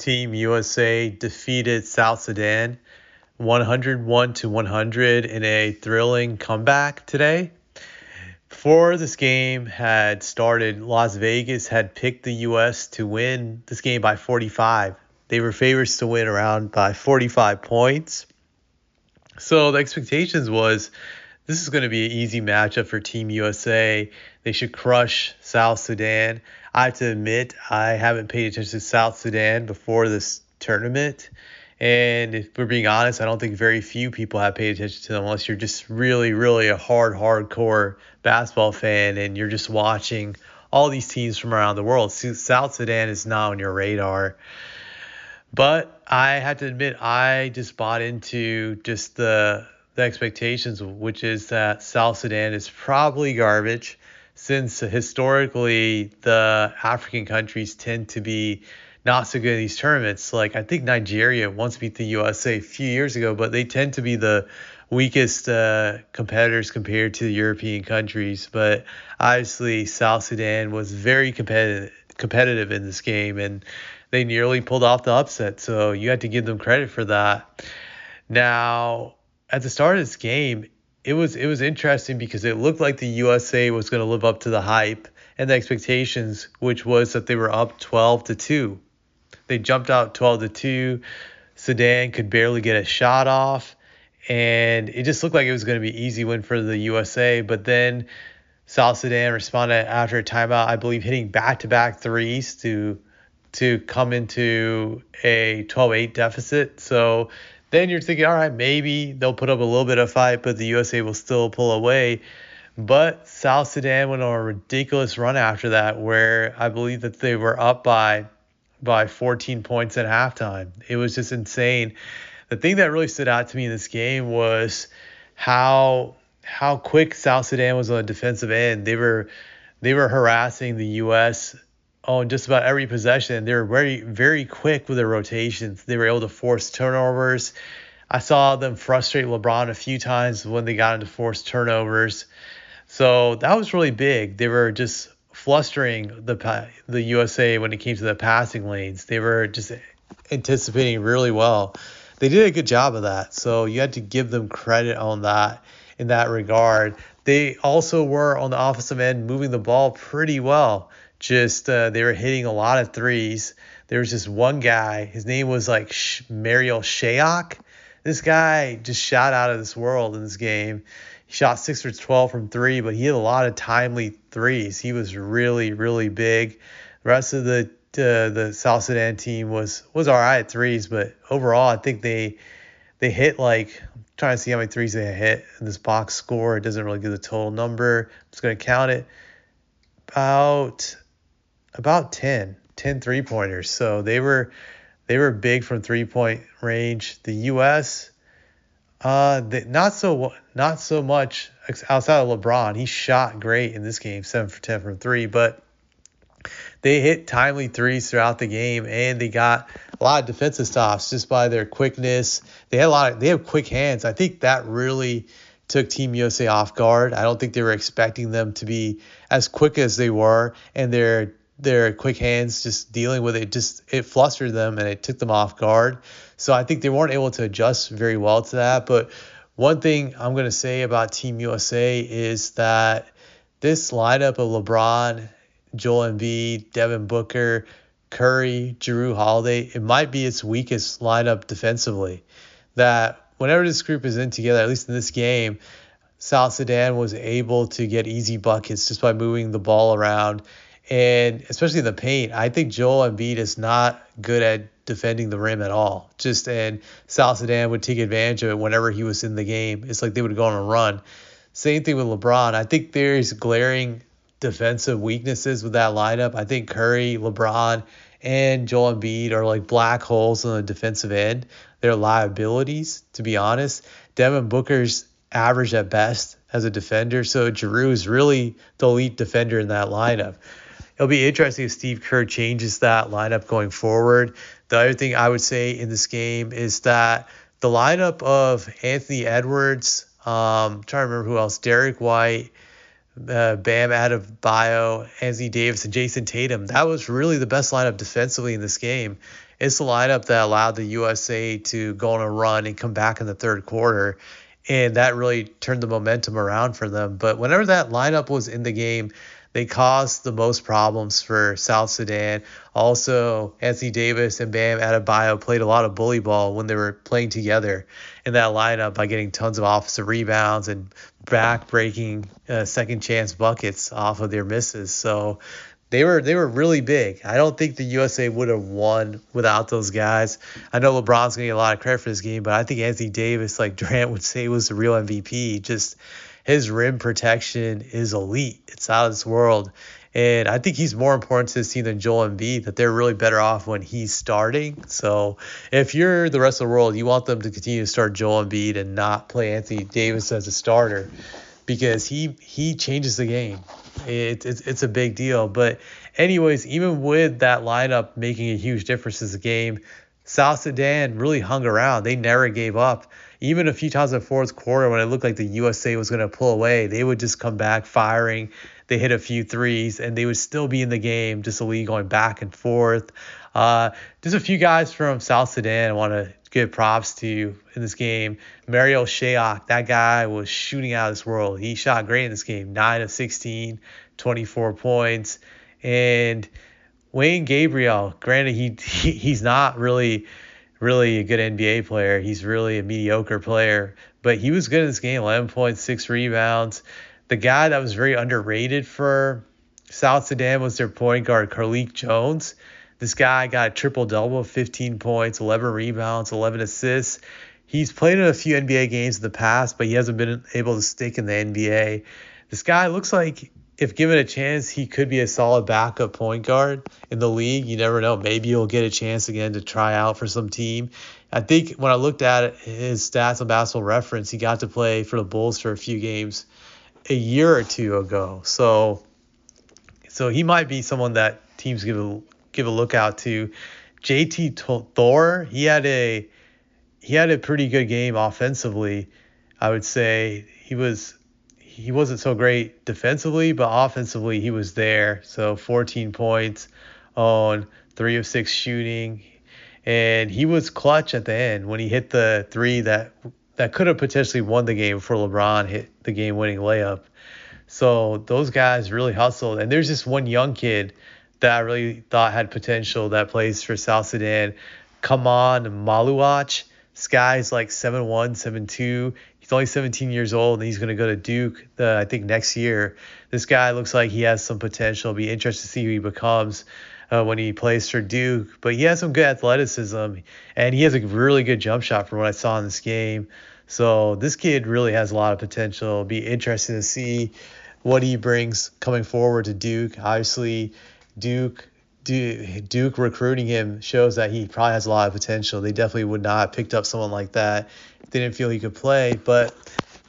Team USA defeated South Sudan 101-100 in a thrilling comeback today. Before this game had started, Las Vegas had picked the US to win this game by 45. They were favorites to win around by 45 points. So the expectations was this is going to be an easy matchup for Team USA. They should crush South Sudan. I have to admit, I haven't paid attention to South Sudan before this tournament. And if we're being honest, I don't think very few people have paid attention to them unless you're just really, really a hardcore basketball fan and you're just watching all these teams from around the world. South Sudan is not on your radar. But I have to admit, I just bought into just the expectations, which is that South Sudan is probably garbage, since historically the African countries tend to be not so good in these tournaments. Like I think Nigeria once beat the USA a few years ago, but they tend to be the weakest competitors compared to the European countries. But obviously South Sudan was very competitive in this game, and they nearly pulled off the upset. So you had to give them credit for that. Now, at the start of this game, it was interesting because it looked like the USA was going to live up to the hype and the expectations, which was that they were up 12-2. They jumped out 12-2. Sudan could barely get a shot off, and it just looked like it was going to be an easy win for the USA. But then South Sudan responded after a timeout, I believe, hitting back-to-back threes to come into a 12-8 deficit. So then you're thinking, all right, maybe they'll put up a little bit of fight, but the USA will still pull away. But South Sudan went on a ridiculous run after that, where I believe that they were up by 14 points at halftime. It was just insane. The thing that really stood out to me in this game was how quick South Sudan was on the defensive end. They were harassing the US on just about every possession. They were very, very quick with their rotations. They were able to force turnovers. I saw them frustrate LeBron a few times when they got into forced turnovers. So that was really big. They were just flustering the USA when it came to the passing lanes. They were just anticipating really well. They did a good job of that. So you had to give them credit on that in that regard. They also were on the offensive end moving the ball pretty well. Just they were hitting a lot of threes. There was just one guy. His name was like Mariel Shayok. This guy just shot out of this world in this game. He shot 6 for 12 from three, but he had a lot of timely threes. He was really, really big. The rest of the South Sudan team was all right at threes, but overall I think they hit like, I'm trying to see how many threes they hit in this box score. It doesn't really give the total number. I'm just going to count it. About 10 3-pointers. So they were big from 3-point range. The US not so much outside of LeBron. He shot great in this game, 7 for 10 from 3, but they hit timely threes throughout the game, and they got a lot of defensive stops just by their quickness. They have quick hands. I think that really took Team USA off guard. I don't think they were expecting them to be as quick as they were, and their quick hands just dealing with it, it flustered them and it took them off guard. So I think they weren't able to adjust very well to that. But one thing I'm going to say about Team USA is that this lineup of LeBron, Joel Embiid, Devin Booker, Curry, Jrue Holiday, it might be its weakest lineup defensively. That whenever this group is in together, at least in this game, South Sudan was able to get easy buckets just by moving the ball around. And especially in the paint, I think Joel Embiid is not good at defending the rim at all. And South Sudan would take advantage of it whenever he was in the game. It's like they would go on a run. Same thing with LeBron. I think there's glaring defensive weaknesses with that lineup. I think Curry, LeBron, and Joel Embiid are like black holes on the defensive end. They're liabilities, to be honest. Devin Booker's average at best as a defender, so Jrue is really the elite defender in that lineup. It'll be interesting if Steve Kerr changes that lineup going forward. The other thing I would say in this game is that the lineup of Anthony Edwards, trying to remember who else, Derek White, Bam Adebayo, Anthony Davis, and Jason Tatum. That was really the best lineup defensively in this game. It's the lineup that allowed the USA to go on a run and come back in the third quarter. And that really turned the momentum around for them. But whenever that lineup was in the game, they caused the most problems for South Sudan. Also, Anthony Davis and Bam Adebayo played a lot of bully ball when they were playing together in that lineup by getting tons of offensive rebounds and back-breaking second chance buckets off of their misses. So they were really big. I don't think the USA would have won without those guys. I know LeBron's gonna get a lot of credit for this game, but I think Anthony Davis, like Durant would say, was the real MVP. Just his rim protection is elite. It's out of this world. And I think he's more important to this team than Joel Embiid, that they're really better off when he's starting. So if you're the rest of the world, you want them to continue to start Joel Embiid and not play Anthony Davis as a starter, because he changes the game. It's a big deal. But anyways, even with that lineup making a huge difference in the game, South Sudan really hung around. They never gave up. Even a few times in the fourth quarter when it looked like the USA was going to pull away, they would just come back firing. They hit a few threes, and they would still be in the game, just a lead going back and forth. Just a few guys from South Sudan I want to give props to in this game. Mario Shayock, that guy was shooting out of this world. He shot great in this game, 9 of 16, 24 points. And Wayne Gabriel, granted, he's not really a good NBA player. He's really a mediocre player, but he was good in this game, 11.6 rebounds. The guy that was very underrated for South Sudan was their point guard, Carlik Jones. This guy got a triple-double, 15 points, 11 rebounds, 11 assists. He's played in a few NBA games in the past, but he hasn't been able to stick in the NBA. This guy looks like, if given a chance, he could be a solid backup point guard in the league. You never know. Maybe he'll get a chance again to try out for some team. I think when I looked at his stats on Basketball Reference, he got to play for the Bulls for a few games a year or two ago. So he might be someone that teams give a look out to. JT Thor, he had a pretty good game offensively. I would say he wasn't so great defensively, but offensively he was there. So 14 points on 3 of 6 shooting, and he was clutch at the end when he hit the three that could have potentially won the game before LeBron hit the game-winning layup. So those guys really hustled. And there's this one young kid that I really thought had potential that plays for South Sudan, Kaman Maluach. This guy's like 7'1", 7'2". He's only 17 years old, and he's going to go to Duke, I think, next year. This guy looks like he has some potential. It'll be interesting to see who he becomes when he plays for Duke. But he has some good athleticism, and he has a really good jump shot from what I saw in this game. So this kid really has a lot of potential. It'll be interesting to see what he brings coming forward to Duke. Obviously, Duke recruiting him shows that he probably has a lot of potential. They definitely would not have picked up someone like that if they didn't feel he could play. But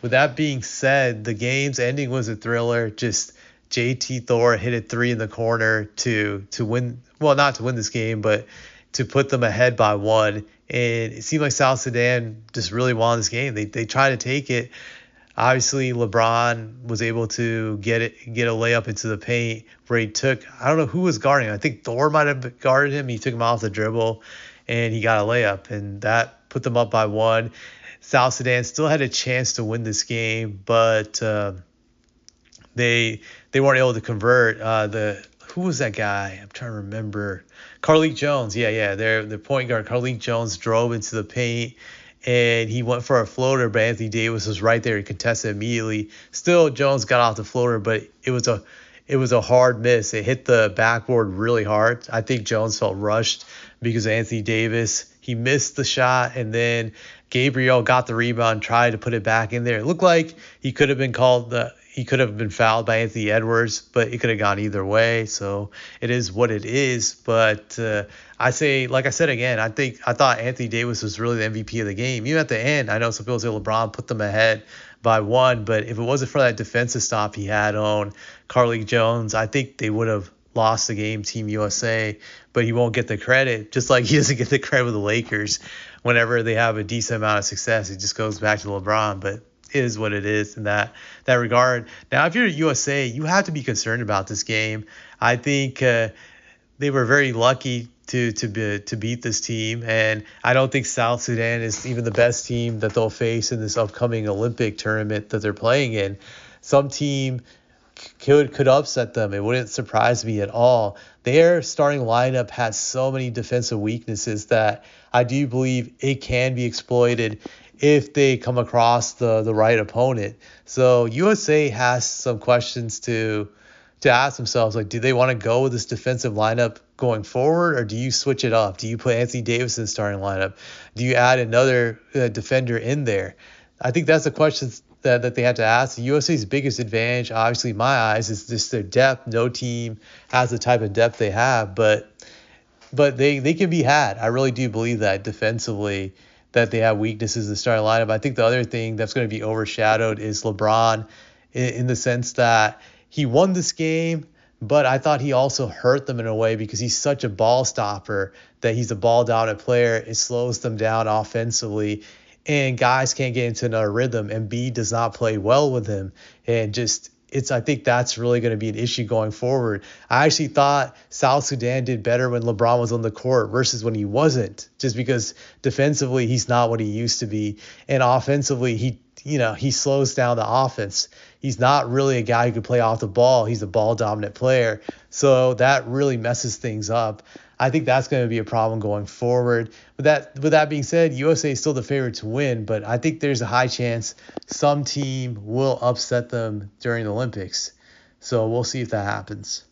with that being said, the game's ending was a thriller. Just JT Thor hit a three in the corner to win. Well, not to win this game, but to put them ahead by one. And it seemed like South Sudan just really wanted this game. They tried to take it. Obviously, LeBron was able to get a layup into the paint where he took, I don't know who was guarding him. I think Thor might have guarded him. He took him off the dribble, and he got a layup, and that put them up by one. South Sudan still had a chance to win this game, but they weren't able to convert. Who was that guy? I'm trying to remember. Carlik Jones. Yeah. Their point guard, Carlik Jones, drove into the paint, and he went for a floater, but Anthony Davis was right there. He contested immediately. Still, Jones got off the floater, but it was a hard miss. It hit the backboard really hard. I think Jones felt rushed because of Anthony Davis. He missed the shot, and then Gabriel got the rebound, tried to put it back in there. It looked like he could have been fouled by Anthony Edwards, but it could have gone either way. So it is what it is. But like I said again, I thought Anthony Davis was really the MVP of the game. Even at the end, I know some people say LeBron put them ahead by one, but if it wasn't for that defensive stop he had on Carlik Jones, I think they would have lost the game, Team USA. But he won't get the credit, just like he doesn't get the credit with the Lakers. Whenever they have a decent amount of success, it just goes back to LeBron. But is what it is in that regard. Now, if you're USA, you have to be concerned about this game. I think they were very lucky to beat this team, and I don't think South Sudan is even the best team that they'll face in this upcoming Olympic tournament that they're playing in. Some team could upset them. It wouldn't surprise me at all. Their starting lineup has so many defensive weaknesses that I do believe it can be exploited if they come across the right opponent. So USA has some questions to ask themselves, like, do they want to go with this defensive lineup going forward, or do you switch it up? Do you put Anthony Davis in the starting lineup? Do you add another defender in there? I think that's the questions that they have to ask. The USA's biggest advantage, obviously, in my eyes, is just their depth. No team has the type of depth they have, but they can be had. I really do believe that defensively, that they have weaknesses in the starting lineup. I think the other thing that's going to be overshadowed is LeBron in the sense that he won this game, but I thought he also hurt them in a way because he's such a ball stopper, that he's a ball dominant player. It slows them down offensively, and guys can't get into another rhythm. Embiid does not play well with him, and I think that's really going to be an issue going forward. I actually thought South Sudan did better when LeBron was on the court versus when he wasn't, just because defensively he's not what he used to be, and offensively he slows down the offense. He's not really a guy who can play off the ball. He's a ball dominant player. So that really messes things up. I think that's going to be a problem going forward. With that being said, USA is still the favorite to win, but I think there's a high chance some team will upset them during the Olympics. So we'll see if that happens.